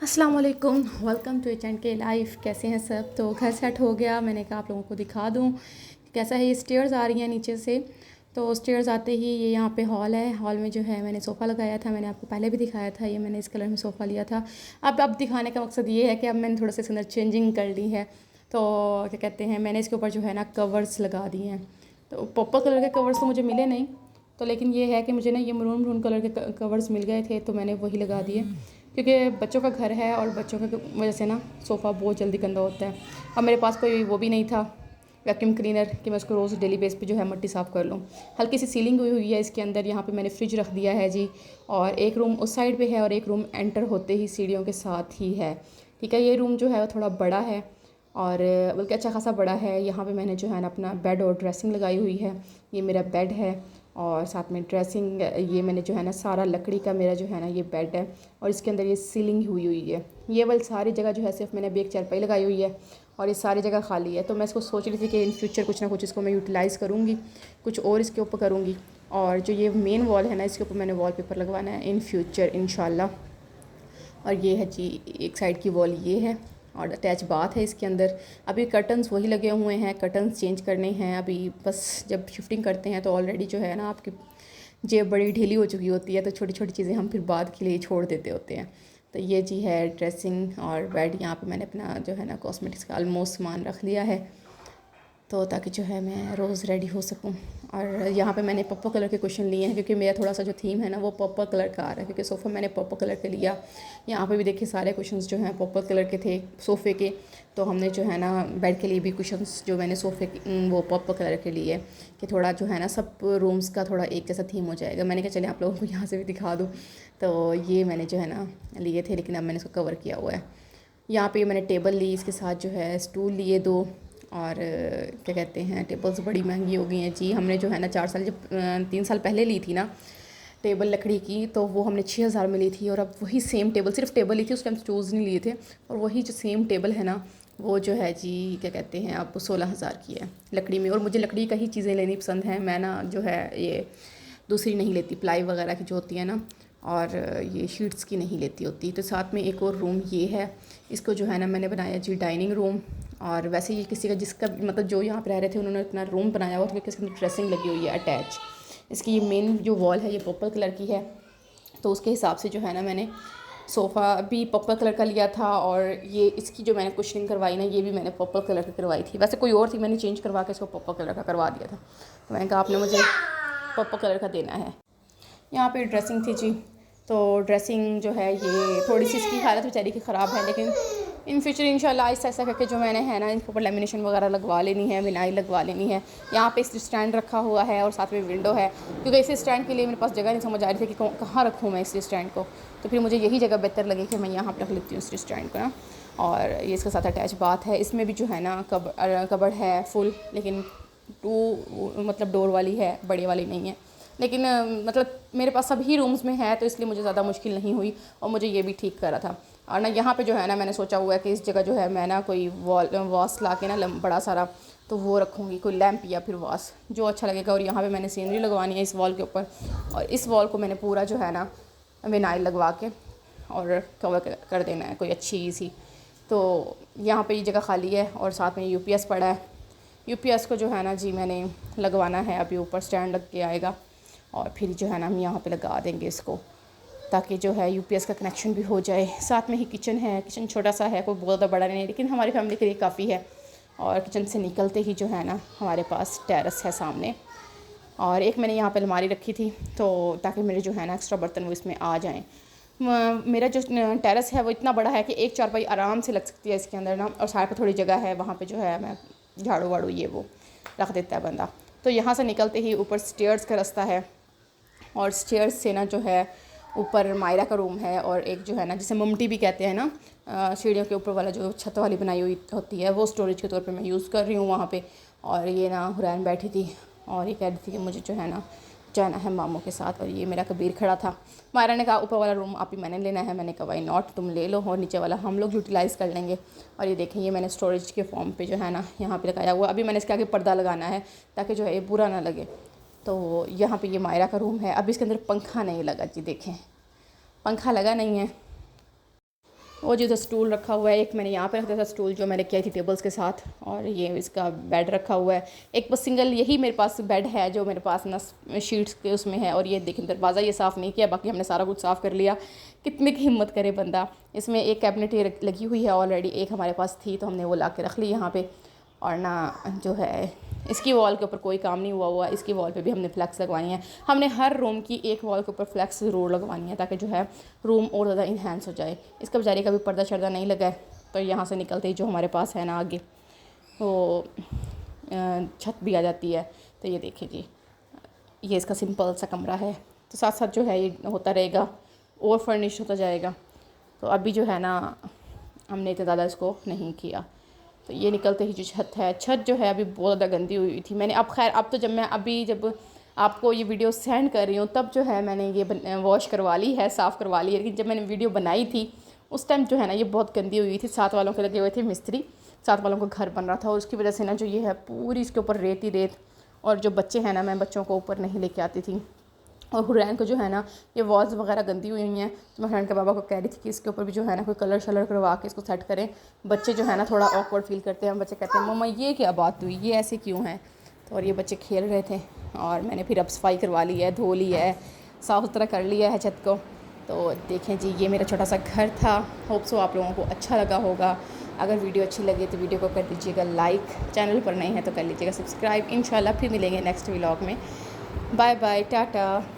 अस्सलाम वालेकुम, welcome to H and के लाइफ। कैसे हैं सब? तो घर सेट हो गया, मैंने कहा आप लोगों को दिखा दूं कैसा है। ये स्टेयर्स आ रही हैं नीचे से, तो स्टेयर्स आते ही ये यहाँ पे हॉल है। हॉल में जो है मैंने सोफ़ा लगाया था, मैंने आपको पहले भी दिखाया था। ये मैंने इस कलर में सोफ़ा लिया था। अब दिखाने का मकसद ये है कि अब मैंने थोड़ा सा इसके अंदर चेंजिंग कर ली है। तो क्या कहते हैं, मैंने इसके ऊपर जो है ना कवर्स लगा दिए हैं। तो पर्पल कलर के कवर्स तो मुझे मिले नहीं, तो लेकिन ये है कि मुझे ना ये मरून मरून कलर के कवर्स मिल गए थे, तो मैंने वही लगा दिए। क्योंकि बच्चों का घर है और बच्चों की वजह से ना सोफ़ा बहुत जल्दी गंदा होता है। अब मेरे पास कोई वो भी नहीं था वैक्यूम क्लीनर कि मैं उसको रोज़ डेली बेस पे जो है मट्टी साफ़ कर लूँ। हल्की सी सीलिंग हुई हुई है इसके अंदर। यहाँ पे मैंने फ्रिज रख दिया है जी, और एक रूम उस साइड पे है और एक रूम एंटर होते ही सीढ़ियों के साथ ही है। ठीक है, ये रूम जो है वो थोड़ा बड़ा है और बल्कि अच्छा खासा बड़ा है। यहाँ पे मैंने जो है ना अपना बेड और ड्रेसिंग लगाई हुई है। ये मेरा बेड है और साथ में ड्रेसिंग, ये मैंने जो है ना सारा लकड़ी का मेरा जो है ना ये बेड है, और इसके अंदर ये सीलिंग हुई हुई है। ये वाली सारी जगह जो है सिर्फ मैंने अभी एक चारपाई लगाई हुई है और ये सारी जगह खाली है। तो मैं इसको सोच रही थी कि इन फ्यूचर कुछ ना कुछ इसको मैं यूटिलाइज़ करूँगी, कुछ और इसके ऊपर करूँगी। और जो ये मेन वॉल है ना, इसके ऊपर मैंने वॉलपेपर लगवाना है इन फ्यूचर इंशाल्लाह। और ये है जी, एक साइड की वॉल ये है और अटैच बाथ है इसके अंदर। अभी कर्टन्स वही लगे हुए हैं, कर्टन्स चेंज करने हैं अभी। बस जब शिफ्टिंग करते हैं तो ऑलरेडी जो है ना आपकी जेब बड़ी ढीली हो चुकी होती है, तो छोटी छोटी चीज़ें हम फिर बाद के लिए छोड़ देते होते हैं। तो ये जी है ड्रेसिंग और बेड। यहाँ पे मैंने अपना जो है ना कॉस्मेटिक्स का ऑलमोस्ट सामान रख लिया है, तो ताकि जो है मैं रोज़ रेडी हो सकूं। और यहाँ पे मैंने पर्पल कलर के कुशन लिए हैं क्योंकि मेरा थोड़ा सा जो थीम है ना वो पर्पल कलर का आ रहा है, क्योंकि सोफ़ा मैंने पर्पल कलर के लिया। यहाँ पे भी देखिए सारे कुशन्स जो हैं पर्पल कलर के थे सोफ़े के, तो हमने जो है ना बेड के लिए भी कुशन्स जो मैंने सोफ़े वो पर्पल कलर के लिए, कि थोड़ा जो है ना सब रूम्स का थोड़ा एक जैसा थीम हो जाएगा। मैंने कहा चले आप लोगों को यहाँ से भी दिखा दूँ। तो ये मैंने जो है ना लिए थे, लेकिन अब मैंने इसको कवर किया हुआ है। यहाँ पे मैंने टेबल ली, इसके साथ जो है स्टूल लिए दो। और क्या कहते हैं, टेबल्स बड़ी महंगी हो गई हैं जी। हमने जो है ना 4 साल जब 3 साल पहले ली थी ना टेबल लकड़ी की, तो वो हमने 6,000 में ली थी। और अब वही सेम टेबल, सिर्फ टेबल ली थी उस टाइम, स्टूल्स नहीं लिए थे। और वही जो सेम टेबल है ना वो जो है जी क्या कहते हैं अब 16,000 की है लकड़ी में। और मुझे लकड़ी का ही चीज़ें लेनी पसंद है। मैं ना जो है ये दूसरी नहीं लेती, प्लाई वगैरह की जो होती है ना, और ये शीट्स की नहीं लेती होती। तो साथ में एक और रूम ये है, इसको जो है ना मैंने बनाया जी डाइनिंग रूम। और वैसे ये किसी का जिसका मतलब जो यहाँ पर रह रहे थे उन्होंने अपना रूम बनाया हुआ, क्योंकि इसके अंदर ड्रेसिंग लगी हुई है अटैच। इसकी ये मेन जो वॉल है ये पर्पल कलर की है, तो उसके हिसाब से जो है ना मैंने सोफ़ा भी पर्पल कलर का लिया था। और ये इसकी जो मैंने कुशनिंग करवाई ना, ये भी मैंने पर्पल कलर की करवाई थी। वैसे कोई और थी, मैंने चेंज करवा के इसको पर्पल कलर का करवा दिया था। तो मैंने कहा आपने मुझे पर्पल कलर का देना है। यहाँ पे ड्रेसिंग थी जी, तो ड्रेसिंग जो है ये थोड़ी सी इसकी हालत बेचारी की ख़राब है, लेकिन इन फ्यूचर इंशाल्लाह आहिस्ता आहिस्ता करके जो मैंने है ना इनके ऊपर लेमिनेशन वगैरह लगवा लेनी है, विनाइल लगवा लेनी है। यहाँ पे इस स्टैंड रखा हुआ है और साथ में विंडो है, क्योंकि इस स्टैंड के लिए मेरे पास जगह नहीं समझ आ रही थी कि कहाँ रखूँ मैं इस स्टैंड को। तो फिर मुझे यही जगह बेहतर लगी कि मैं यहाँ पर रख लेती हूँ इस स्टैंड को ना। और ये इसके साथ अटैच बाथ है। इसमें भी जो है ना कबर्ड है फुल, लेकिन मतलब डोर वाली है, बड़ी वाली नहीं है। लेकिन मतलब मेरे पास सभी रूम्स में है, तो इसलिए मुझे ज़्यादा मुश्किल नहीं हुई और मुझे ये भी ठीक करा था। और ना यहाँ पे जो है ना मैंने सोचा हुआ है कि इस जगह जो है मैं ना कोई वास ला के ना बड़ा सारा तो वो रखूँगी, कोई लैंप या फिर वास जो अच्छा लगेगा। और यहाँ पे मैंने सीनरी लगवानी है इस वॉल के ऊपर, और इस वॉल को मैंने पूरा जो है ना विनाइल लगवा के और कवर कर देना है कोई अच्छी सी। तो यहाँ पे ये जगह खाली है और साथ में यूपीएस पड़ा है। यूपीएस को जो है ना जी मैंने लगवाना है, अभी ऊपर स्टैंड लग के आएगा और फिर जो है ना हम यहाँ पे लगा देंगे इसको, ताकि जो है यूपीएस का कनेक्शन भी हो जाए। साथ में ही किचन है, किचन छोटा सा है, कोई बहुत ज़्यादा बड़ा नहीं है, लेकिन हमारी फैमिली के लिए काफ़ी है। और किचन से निकलते ही जो है ना हमारे पास टेरेस है सामने, और एक मैंने यहाँ पे अलमारी रखी थी तो ताकि मेरे जो है ना एक्स्ट्रा बर्तन वो इसमें आ जाएँ। मेरा जो टेरेस है वो इतना बड़ा है कि एक चारपाई आराम से लग सकती है इसके अंदर ना, और साइड पर थोड़ी जगह है, वहाँ पे जो है मैं झाड़ू वाड़ू ये वो रख देता है बंदा। तो यहाँ से निकलते ही ऊपर स्टेयर्स का रास्ता है, और स्टेयर्स से ना जो है ऊपर मायरा का रूम है, और एक जो है ना जिसे ममटी भी कहते हैं ना, सीढ़ियों के ऊपर वाला जो छत वाली बनाई हुई होती है, वो स्टोरेज के तौर पे मैं यूज़ कर रही हूँ वहाँ पे। और ये ना हुरैन बैठी थी और ये कह रही थी कि मुझे जो है ना जाना है मामों के साथ, और ये मेरा कबीर खड़ा था। मायरा ने कहा ऊपर वाला रूम आप ही मैंने लेना है, मैंने कहा वाई नॉट, तुम ले लो, और नीचे वाला हम लोग यूटिलाइज़ कर लेंगे। और ये देखें ये मैंने स्टोरेज के फॉर्म पे जो है ना यहाँ पे लगाया हुआ। अभी मैंने इसके आगे पर्दा लगाना है ताकि जो है ये बुरा ना लगे। तो यहाँ पे ये मायरा का रूम है। अभी इसके अंदर पंखा नहीं लगा जी, देखें पंखा लगा नहीं है। वो जो स्टूल रखा हुआ है, एक मैंने यहाँ पे रखा था स्टूल जो मैंने किया थी टेबल्स के साथ, और ये इसका बेड रखा हुआ है। एक बस सिंगल यही मेरे पास बेड है जो मेरे पास ना शीट्स के उसमें है। और ये देखें दरवाज़ा ये साफ़ नहीं किया, बाकी हमने सारा कुछ साफ़ कर लिया। कितने की हिम्मत करे बंदा। इसमें एक कैबिनेट ये लगी हुई है ऑलरेडी, एक हमारे पास थी तो हमने वो ला के रख ली यहाँ पर। और ना जो है इसकी वॉल के ऊपर कोई काम नहीं हुआ है, इसकी वॉल पे भी हमने फ्लैक्स लगवानी है। हमने हर रूम की एक वॉल के ऊपर फ्लैक्स ज़रूर लगवानी है ताकि जो है रूम और ज़्यादा इन्हेंस हो जाए। इसका बेचारी का भी पर्दा शर्दा नहीं लगा है, तो यहाँ से निकलते ही जो हमारे पास है ना आगे वो छत भी आ जाती है। तो ये देखिए जी, ये इसका सिंपल सा कमरा है। तो साथ साथ जो है ये होता रहेगा और फर्निश होता जाएगा। तो अभी जो है ना हमने इतना ज़्यादा इसको नहीं किया। तो ये निकलते ही जो छत है, छत जो है अभी बहुत ज़्यादा गंदी हुई थी। मैंने अब खैर अब तो जब आपको ये वीडियो सेंड कर रही हूँ तब जो है मैंने ये वॉश करवा ली है, साफ़ करवा ली है। लेकिन जब मैंने वीडियो बनाई थी उस टाइम जो है ना ये बहुत गंदी हुई थी। साथ वालों के लगे हुए थे मिस्त्री, साथ वालों का घर बन रहा था, और उसकी वजह से ना जो ये है पूरी इसके ऊपर रेत ही रेत। और जो बच्चे हैं ना, मैं बच्चों को ऊपर नहीं लेके आती थी। और हुरैन को जो है ना ये वॉल्स वगैरह गंदी हुई हैं, तो मैं हुरैन के पापा को कह रही थी कि इसके ऊपर भी जो है ना कोई कलर शलर करवा के इसको सेट करें। बच्चे जो है ना थोड़ा ऑकवर्ड फील करते हैं। बच्चे कहते हैं मम्मा ये क्या बात हुई, ये ऐसे क्यों है। तो और ये बच्चे खेल रहे थे और मैंने फिर अब सफाई करवा ली है, धो ली है, साफ़ सुथरा कर लिया है छत को। तो देखें जी, ये मेरा छोटा सा घर था। होप सो आप लोगों को अच्छा लगा होगा। अगर वीडियो अच्छी लगे तो वीडियो को कर दीजिएगा लाइक, चैनल पर नए हैं तो कर लीजिएगा सब्सक्राइब। इंशाल्लाह फिर मिलेंगे नेक्स्ट व्लॉग में। Bye bye, Tata.